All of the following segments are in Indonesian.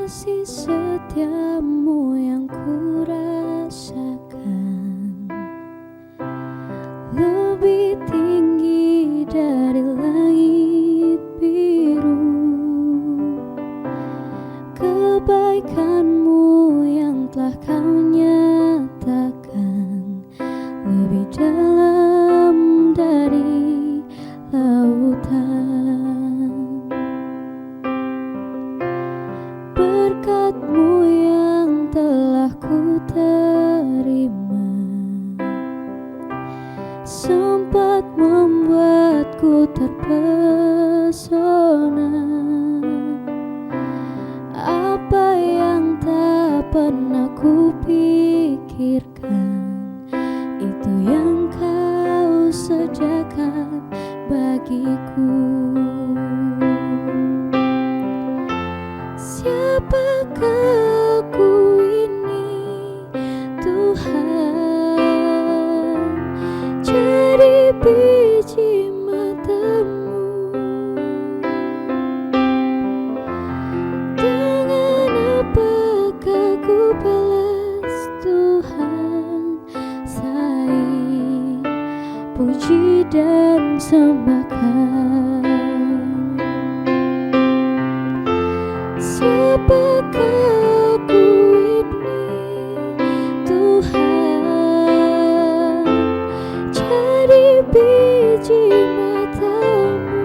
kasih setiamu yang ku rasakan lebih tinggi dari langit biru. Kebaikanmu yang telah kau nyatakan lebih dalam dari lautan. Berkat-Mu yang telah ku terima sempat membuatku terpesona. Apa yang tak pernah ku pikirkan, itu yang kau sediakan bagiku. Siapakah aku ini, Tuhan? Jadi biji mata-Mu. Dengan apakah ku balas Tuhan selain puji dan sembahkan? Siapakah aku ini, Tuhan? Jadi biji mata-Mu.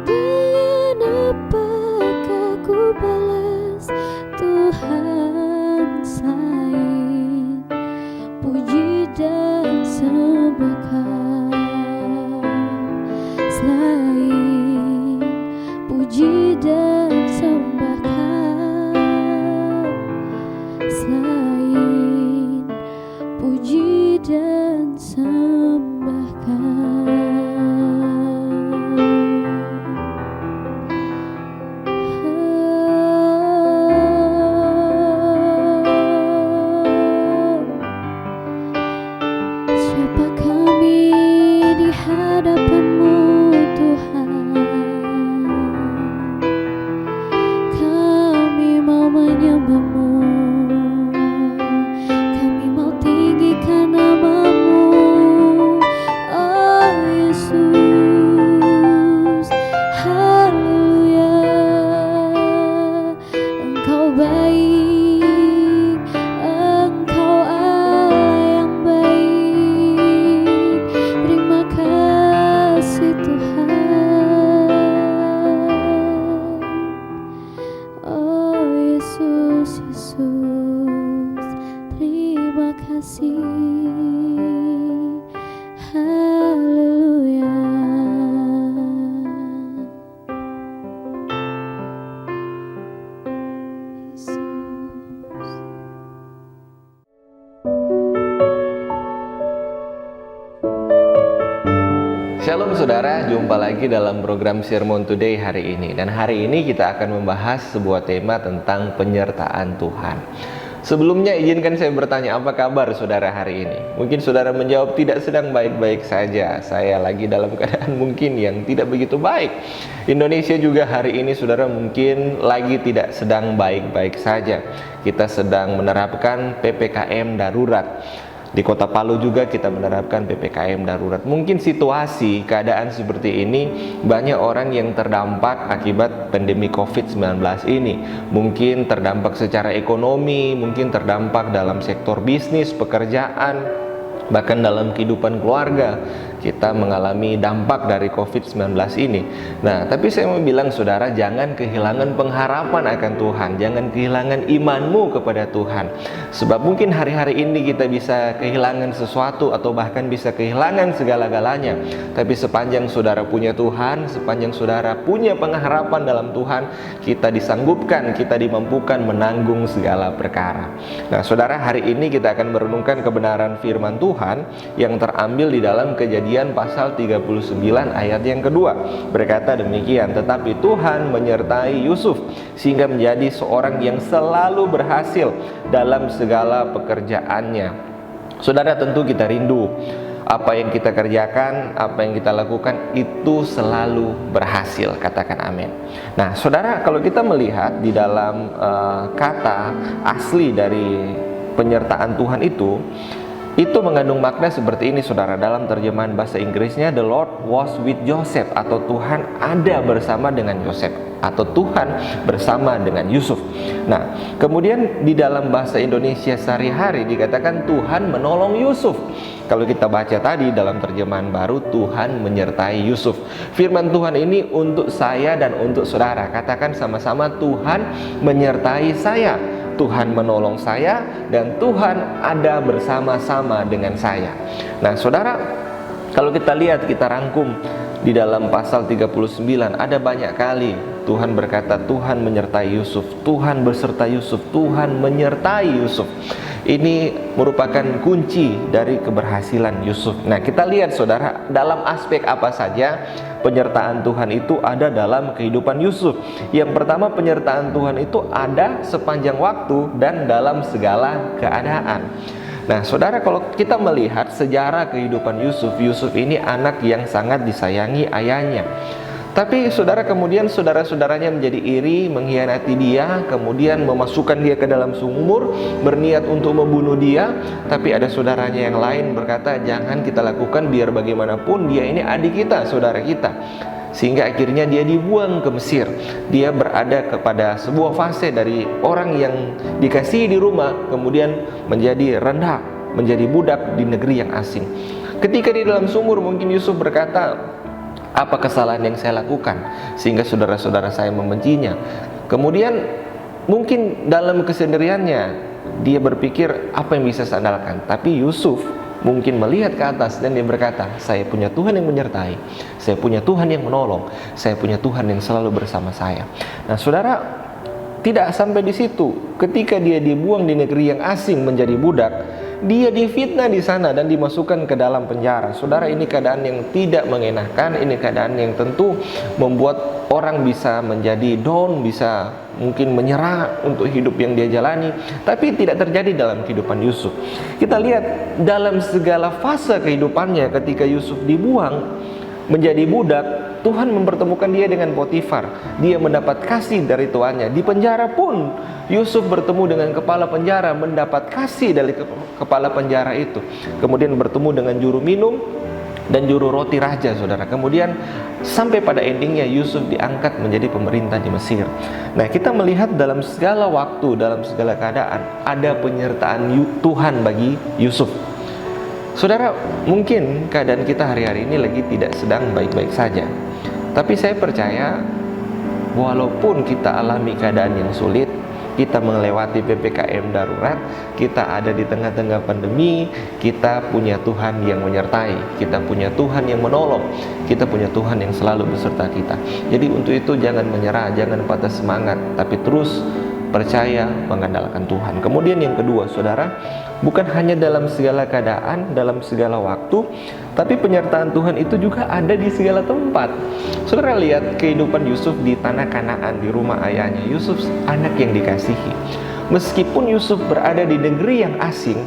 Dengan apakah ku balas Tuhan selain puji dan sembahkan? Selain puji dan sembahkan, selain puji dan sembahkan. Siapa kami di hadapan-Mu, Tuhan? Kami mau menyembah-Mu, kami mau tinggikan nama-Mu, oh Yesus. Haleluya, Engkau baik, Engkau Allah yang baik. Terima kasih Tuhan, oh Yesus, Yesus. Terima kasih, haleluya. Yesus. Shalom saudara, jumpa lagi dalam program Sermon Today hari ini. Dan hari ini kita akan membahas sebuah tema tentang penyertaan Tuhan. Sebelumnya izinkan saya bertanya, apa kabar saudara hari ini? Mungkin saudara menjawab tidak sedang baik-baik saja. Saya lagi dalam keadaan mungkin yang tidak begitu baik. Indonesia juga hari ini saudara mungkin lagi tidak sedang baik-baik saja. Kita sedang menerapkan PPKM darurat. Di Kota Palu juga kita menerapkan PPKM darurat. Mungkin situasi, keadaan seperti ini, banyak orang yang terdampak akibat pandemi COVID-19 ini. Mungkin terdampak secara ekonomi, mungkin terdampak dalam sektor bisnis, pekerjaan, bahkan dalam kehidupan keluarga. Kita mengalami dampak dari COVID-19 ini. Nah, tapi saya mau bilang saudara, jangan kehilangan pengharapan akan Tuhan. Jangan kehilangan imanmu kepada Tuhan. Sebab mungkin hari-hari ini kita bisa kehilangan sesuatu atau bahkan bisa kehilangan segala-galanya. Tapi sepanjang saudara punya Tuhan, sepanjang saudara punya pengharapan dalam Tuhan, kita disanggupkan, kita dimampukan menanggung segala perkara. Nah, saudara, hari ini kita akan merenungkan kebenaran firman Tuhan yang terambil di dalam Kejadian pasal 39 ayat yang kedua. Berkata demikian, tetapi Tuhan menyertai Yusuf sehingga menjadi seorang yang selalu berhasil dalam segala pekerjaannya. Saudara, tentu kita rindu apa yang kita kerjakan, apa yang kita lakukan itu selalu berhasil. Katakan amin. Nah, saudara, kalau kita melihat di dalam kata asli dari penyertaan Tuhan itu mengandung makna seperti ini, saudara. Dalam terjemahan bahasa Inggrisnya, the Lord was with Joseph, atau Tuhan ada bersama dengan Yosef, atau Tuhan bersama dengan Yusuf. Nah, kemudian di dalam bahasa Indonesia sehari-hari dikatakan Tuhan menolong Yusuf. Kalau kita baca tadi dalam terjemahan baru, Tuhan menyertai Yusuf. Firman Tuhan ini untuk saya dan untuk saudara. Katakan sama-sama, Tuhan menyertai saya, Tuhan menolong saya, dan Tuhan ada bersama-sama dengan saya. Nah, saudara, kalau kita lihat, kita rangkum di dalam pasal 39, ada banyak kali Tuhan berkata Tuhan menyertai Yusuf, Tuhan beserta Yusuf, Tuhan menyertai Yusuf. Ini merupakan kunci dari keberhasilan Yusuf. Nah, kita lihat, saudara, dalam aspek apa saja penyertaan Tuhan itu ada dalam kehidupan Yusuf. Yang pertama, penyertaan Tuhan itu ada sepanjang waktu dan dalam segala keadaan. Nah, saudara, kalau kita melihat sejarah kehidupan Yusuf, Yusuf ini anak yang sangat disayangi ayahnya. Tapi saudara, kemudian saudara-saudaranya menjadi iri, mengkhianati dia, kemudian memasukkan dia ke dalam sumur, berniat untuk membunuh dia. Tapi ada saudaranya yang lain berkata, jangan kita lakukan, biar bagaimanapun dia ini adik kita, saudara kita. Sehingga akhirnya dia dibuang ke Mesir. Dia berada kepada sebuah fase dari orang yang dikasihi di rumah, kemudian menjadi rendah, menjadi budak di negeri yang asing. Ketika di dalam sumur, mungkin Yusuf berkata, apa kesalahan yang saya lakukan sehingga saudara-saudara saya membencinya? Kemudian mungkin dalam kesendiriannya dia berpikir, apa yang bisa saya andalkan? Tapi Yusuf mungkin melihat ke atas dan dia berkata, saya punya Tuhan yang menyertai, saya punya Tuhan yang menolong, saya punya Tuhan yang selalu bersama saya. Nah, saudara, tidak sampai di situ. Ketika dia dibuang di negeri yang asing menjadi budak, dia difitnah di sana dan dimasukkan ke dalam penjara. Saudara, ini keadaan yang tidak mengenakan, ini keadaan yang tentu membuat orang bisa menjadi down, bisa mungkin menyerah untuk hidup yang dia jalani. Tapi tidak terjadi dalam kehidupan Yusuf. Kita lihat dalam segala fase kehidupannya, ketika Yusuf dibuang menjadi budak, Tuhan mempertemukan dia dengan Potifar. Dia mendapat kasih dari tuannya. Di penjara pun Yusuf bertemu dengan kepala penjara, mendapat kasih dari kepala penjara itu. Kemudian bertemu dengan juru minum dan juru roti raja, saudara. Kemudian sampai pada endingnya Yusuf diangkat menjadi pemerintah di Mesir. Nah, kita melihat dalam segala waktu, dalam segala keadaan ada penyertaan Tuhan bagi Yusuf. Saudara, mungkin keadaan kita hari-hari ini lagi tidak sedang baik-baik saja. Tapi saya percaya, walaupun kita alami keadaan yang sulit, kita melewati PPKM darurat, kita ada di tengah-tengah pandemi, kita punya Tuhan yang menyertai, kita punya Tuhan yang menolong, kita punya Tuhan yang selalu beserta kita. Jadi untuk itu jangan menyerah, jangan patah semangat, tapi terus percaya mengandalkan Tuhan. Kemudian yang kedua, saudara, bukan hanya dalam segala keadaan, dalam segala waktu, tapi penyertaan Tuhan itu juga ada di segala tempat. Saudara, lihat kehidupan Yusuf di tanah Kanaan, di rumah ayahnya. Yusuf anak yang dikasihi. Meskipun Yusuf berada di negeri yang asing,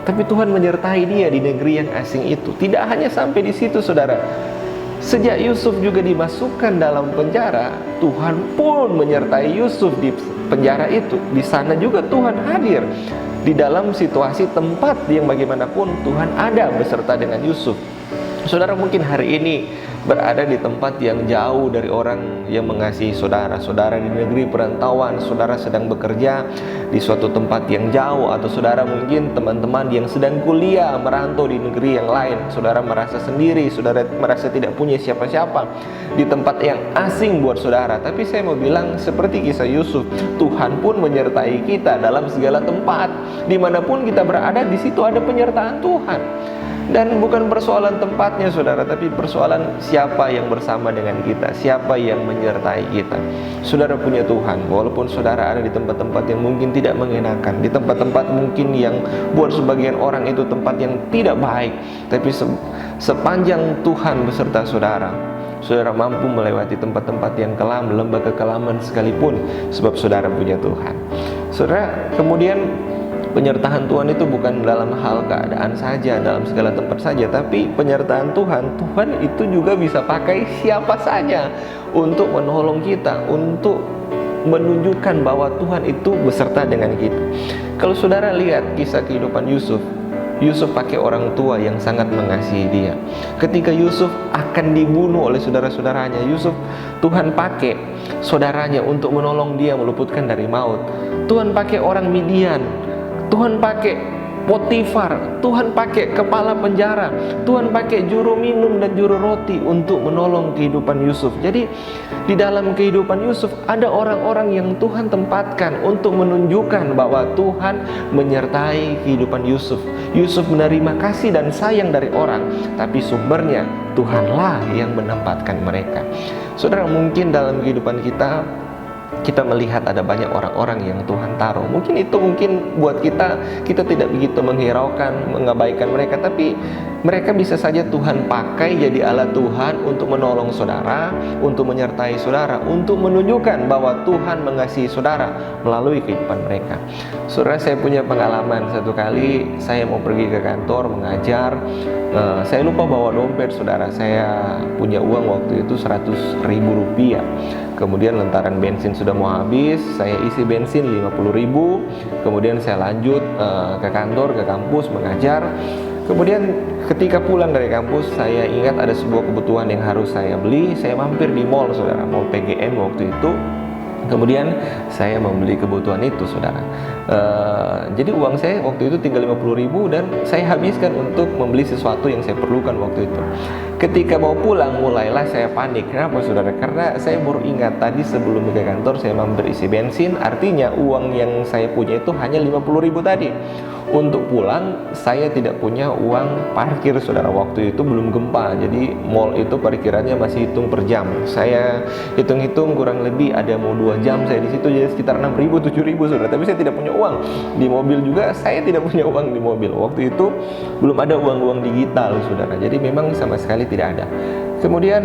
tapi Tuhan menyertai dia di negeri yang asing itu. Tidak hanya sampai di situ, saudara. Sejak Yusuf juga dimasukkan dalam penjara, Tuhan pun menyertai Yusuf di penjara itu. Di sana juga Tuhan hadir di dalam situasi tempat yang bagaimanapun Tuhan ada beserta dengan Yusuf. Saudara, mungkin hari ini berada di tempat yang jauh dari orang yang mengasihi saudara. Saudara di negeri perantauan, saudara sedang bekerja di suatu tempat yang jauh, atau saudara mungkin teman-teman yang sedang kuliah merantau di negeri yang lain. Saudara merasa sendiri, saudara merasa tidak punya siapa-siapa di tempat yang asing buat saudara. Tapi saya mau bilang, seperti kisah Yusuf, Tuhan pun menyertai kita dalam segala tempat. Dimanapun kita berada, di situ ada penyertaan Tuhan. Dan bukan persoalan tempatnya, saudara, tapi persoalan siapa yang bersama dengan kita, siapa yang menyertai kita. Saudara punya Tuhan, walaupun saudara ada di tempat-tempat yang mungkin tidak mengenakan, di tempat-tempat mungkin yang buat sebagian orang itu tempat yang tidak baik, tapi sepanjang Tuhan beserta saudara, saudara mampu melewati tempat-tempat yang kelam, lembah kekelaman sekalipun, sebab saudara punya Tuhan. Saudara, kemudian Penyertaan Tuhan itu bukan dalam hal keadaan saja, dalam segala tempat saja, tapi penyertaan Tuhan itu juga bisa pakai siapa saja untuk menolong kita, untuk menunjukkan bahwa Tuhan itu beserta dengan kita. Kalau saudara lihat kisah kehidupan Yusuf pakai orang tua yang sangat mengasihi dia. Ketika Yusuf akan dibunuh oleh saudara-saudaranya, Tuhan pakai saudaranya untuk menolong dia, meluputkan dari maut. Tuhan pakai orang Midian, Tuhan pakai Potifar, Tuhan pakai kepala penjara, Tuhan pakai juru minum dan juru roti untuk menolong kehidupan Yusuf. Jadi di dalam kehidupan Yusuf ada orang-orang yang Tuhan tempatkan untuk menunjukkan bahwa Tuhan menyertai kehidupan Yusuf. Yusuf menerima kasih dan sayang dari orang, tapi sumbernya Tuhanlah yang menempatkan mereka. Saudara, mungkin dalam kehidupan kita melihat ada banyak orang-orang yang Tuhan taruh. Mungkin buat kita tidak begitu menghiraukan, mengabaikan mereka, tapi mereka bisa saja Tuhan pakai jadi alat Tuhan untuk menolong saudara, untuk menyertai saudara, untuk menunjukkan bahwa Tuhan mengasihi saudara melalui kehidupan mereka. Saudara, saya punya pengalaman satu kali saya mau pergi ke kantor mengajar. Saya lupa bawa dompet, saudara. Saya punya uang waktu itu 100.000 rupiah. Kemudian lantaran bensin sudah mau habis, saya isi bensin 50.000. Kemudian saya lanjut ke kantor, ke kampus mengajar. Kemudian ketika pulang dari kampus, saya ingat ada sebuah kebutuhan yang harus saya beli. Saya mampir di mall, saudara, mall PGM waktu itu. Kemudian saya membeli kebutuhan itu, saudara. Jadi uang saya waktu itu tinggal 50.000 dan saya habiskan untuk membeli sesuatu yang saya perlukan waktu itu. Ketika mau pulang, mulailah saya panik. Kenapa, saudara? Karena saya baru ingat tadi sebelum ke kantor saya mampir isi bensin. Artinya uang yang saya punya itu hanya 50.000 tadi. Untuk pulang saya tidak punya uang parkir, saudara. Waktu itu belum gempa, jadi mall itu parkirannya masih hitung per jam. Saya hitung-hitung kurang lebih ada mau 2 jam saya di situ, jadi sekitar 6.000 7.000, saudara. Tapi saya tidak punya uang di mobil juga, saya tidak punya uang di mobil. Waktu itu belum ada uang-uang digital, saudara. Jadi memang sama sekali tidak ada. Kemudian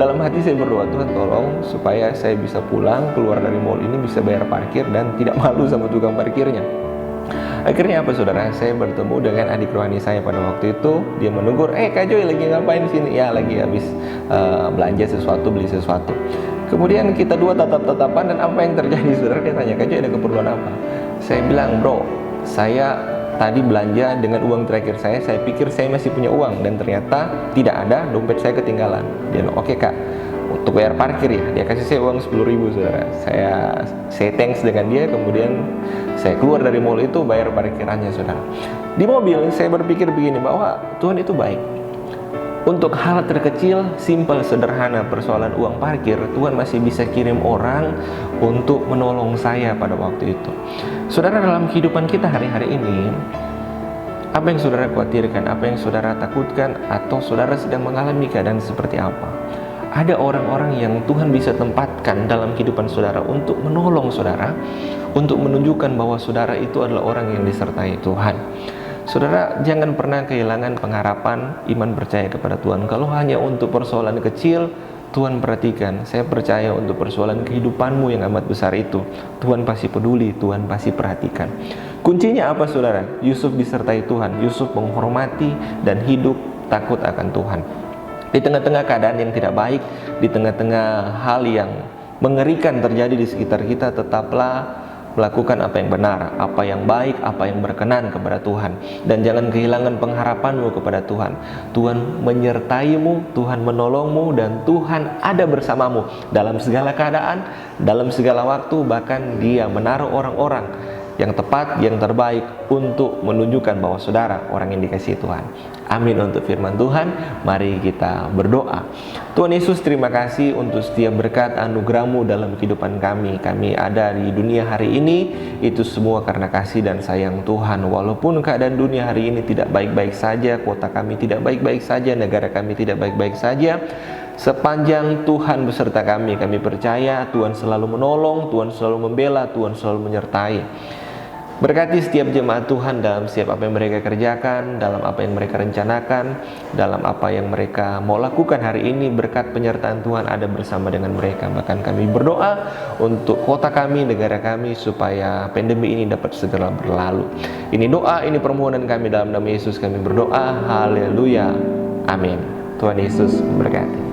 dalam hati saya berdoa, Tuhan tolong supaya saya bisa pulang keluar dari mall ini, bisa bayar parkir dan tidak malu sama tukang parkirnya. Akhirnya apa, saudara? Saya bertemu dengan adik rohani saya pada waktu itu. Dia menegur, Kak Joy lagi ngapain di sini? Ya, lagi habis belanja sesuatu, beli sesuatu. Kemudian kita dua tatap-tatapan, dan apa yang terjadi, saudara? Dia tanya, Kak Joy ada keperluan apa? Saya bilang, bro, saya tadi belanja dengan uang terakhir saya pikir saya masih punya uang, dan ternyata tidak ada, dompet saya ketinggalan. Dia bilang, oke kak, untuk bayar parkir ya. Dia kasih saya uang 10.000, saudara. Saya thanks dengan dia. Kemudian saya keluar dari mall itu, bayar parkirannya, saudara. Di mobil saya berpikir begini, bahwa Tuhan itu baik. Untuk hal terkecil, simpel, sederhana, persoalan uang parkir, Tuhan masih bisa kirim orang untuk menolong saya pada waktu itu. Saudara, dalam kehidupan kita hari-hari ini, apa yang saudara khawatirkan, apa yang saudara takutkan, atau saudara sedang mengalami keadaan seperti apa? Ada orang-orang yang Tuhan bisa tempatkan dalam kehidupan saudara untuk menolong saudara, untuk menunjukkan bahwa saudara itu adalah orang yang disertai Tuhan. Saudara, jangan pernah kehilangan pengharapan, iman percaya kepada Tuhan. Kalau hanya untuk persoalan kecil, Tuhan perhatikan. Saya percaya untuk persoalan kehidupanmu yang amat besar itu, Tuhan pasti peduli, Tuhan pasti perhatikan. Kuncinya apa, saudara? Yusuf disertai Tuhan. Yusuf menghormati dan hidup takut akan Tuhan. Di tengah-tengah keadaan yang tidak baik, di tengah-tengah hal yang mengerikan terjadi di sekitar kita, tetaplah melakukan apa yang benar, apa yang baik, apa yang berkenan kepada Tuhan. Dan jangan kehilangan pengharapanmu kepada Tuhan. Tuhan menyertaimu, Tuhan menolongmu, dan Tuhan ada bersamamu dalam segala keadaan, dalam segala waktu. Bahkan Dia menaruh orang-orang yang tepat, yang terbaik untuk menunjukkan bahwa saudara orang yang dikasihi Tuhan. Amin untuk firman Tuhan. Mari kita berdoa. Tuhan Yesus, terima kasih untuk setiap berkat anugerah-Mu dalam kehidupan kami. Kami ada di dunia hari ini, itu semua karena kasih dan sayang Tuhan. Walaupun keadaan dunia hari ini tidak baik-baik saja, kota kami tidak baik-baik saja, negara kami tidak baik-baik saja, sepanjang Tuhan beserta kami percaya Tuhan selalu menolong, Tuhan selalu membela, Tuhan selalu menyertai. Berkati setiap jemaat Tuhan dalam setiap apa yang mereka kerjakan, dalam apa yang mereka rencanakan, dalam apa yang mereka mau lakukan hari ini. Berkat penyertaan Tuhan ada bersama dengan mereka. Bahkan kami berdoa untuk kota kami, negara kami, supaya pandemi ini dapat segera berlalu. Ini doa, ini permohonan kami dalam nama Yesus kami berdoa. Haleluya. Amin. Tuhan Yesus memberkati.